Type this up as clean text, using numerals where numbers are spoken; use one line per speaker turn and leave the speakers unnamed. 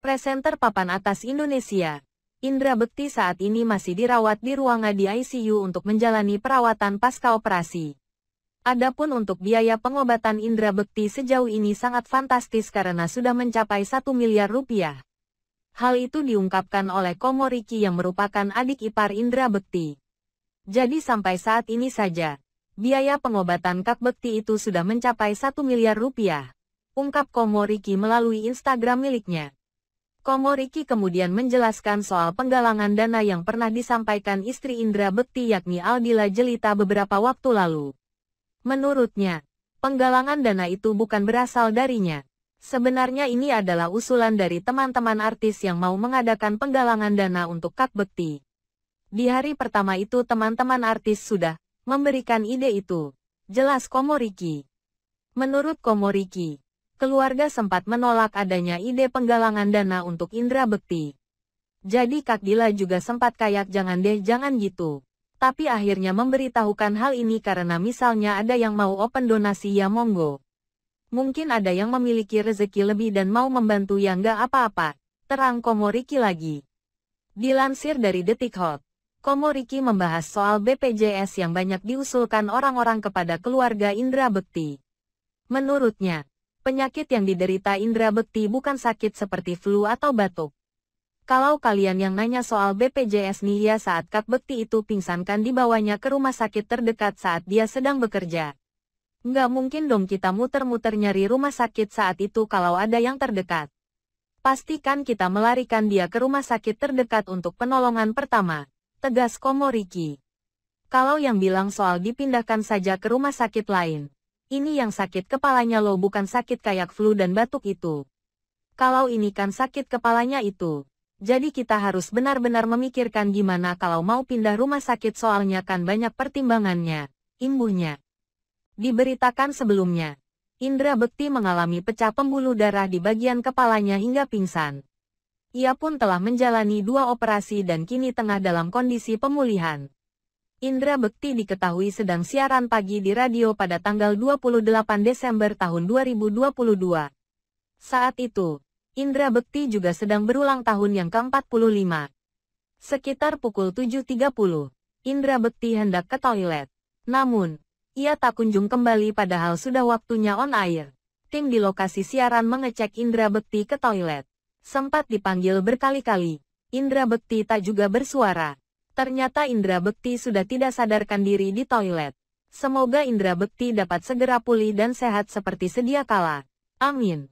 Presenter papan atas Indonesia, Indra Bekti saat ini masih dirawat di ruangan di ICU untuk menjalani perawatan pasca operasi. Adapun untuk biaya pengobatan Indra Bekti sejauh ini sangat fantastis karena sudah mencapai 1 miliar rupiah. Hal itu diungkapkan oleh Komo Riki yang merupakan adik ipar Indra Bekti. Jadi sampai saat ini saja, biaya pengobatan Kak Bekti itu sudah mencapai 1 miliar rupiah, ungkap Komo Riki melalui Instagram miliknya. Komo Riki kemudian menjelaskan soal penggalangan dana yang pernah disampaikan istri Indra Bekti yakni Aldila Jelita beberapa waktu lalu. Menurutnya, penggalangan dana itu bukan berasal darinya. Sebenarnya ini adalah usulan dari teman-teman artis yang mau mengadakan penggalangan dana untuk Kak Bekti. Di hari pertama itu teman-teman artis sudah memberikan ide itu, jelas Komo Riki. Menurut Komo Riki, keluarga sempat menolak adanya ide penggalangan dana untuk Indra Bekti. Jadi Kak Dila juga sempat kayak jangan deh jangan gitu. Tapi akhirnya memberitahukan hal ini karena misalnya ada yang mau open donasi ya monggo. Mungkin ada yang memiliki rezeki lebih dan mau membantu ya nggak apa-apa, terang Komo Riki lagi. Dilansir dari Detik Hot, Komo Riki membahas soal BPJS yang banyak diusulkan orang-orang kepada keluarga Indra Bekti. Menurutnya, penyakit yang diderita Indra Bekti bukan sakit seperti flu atau batuk. Kalau kalian yang nanya soal BPJS nih ya saat Kak Bekti itu pingsan kan dibawanya ke rumah sakit terdekat saat dia sedang bekerja. Nggak mungkin dong kita muter-muter nyari rumah sakit saat itu kalau ada yang terdekat. Pastikan kita melarikan dia ke rumah sakit terdekat untuk penolongan pertama, tegas Komo Riki. Kalau yang bilang soal dipindahkan saja ke rumah sakit lain, ini yang sakit kepalanya loh bukan sakit kayak flu dan batuk itu. Kalau ini kan sakit kepalanya itu. Jadi kita harus benar-benar memikirkan gimana kalau mau pindah rumah sakit soalnya kan banyak pertimbangannya, imbuhnya. Diberitakan sebelumnya, Indra Bekti mengalami pecah pembuluh darah di bagian kepalanya hingga pingsan. Ia pun telah menjalani 2 operasi dan kini tengah dalam kondisi pemulihan. Indra Bekti diketahui sedang siaran pagi di radio pada tanggal 28 Desember tahun 2022. Saat itu, Indra Bekti juga sedang berulang tahun yang ke-45. Sekitar pukul 7.30, Indra Bekti hendak ke toilet. Namun, ia tak kunjung kembali padahal sudah waktunya on air. Tim di lokasi siaran mengecek Indra Bekti ke toilet. Sempat dipanggil berkali-kali, Indra Bekti tak juga bersuara. Ternyata Indra Bekti sudah tidak sadarkan diri di toilet. Semoga Indra Bekti dapat segera pulih dan sehat seperti sedia kala. Amin.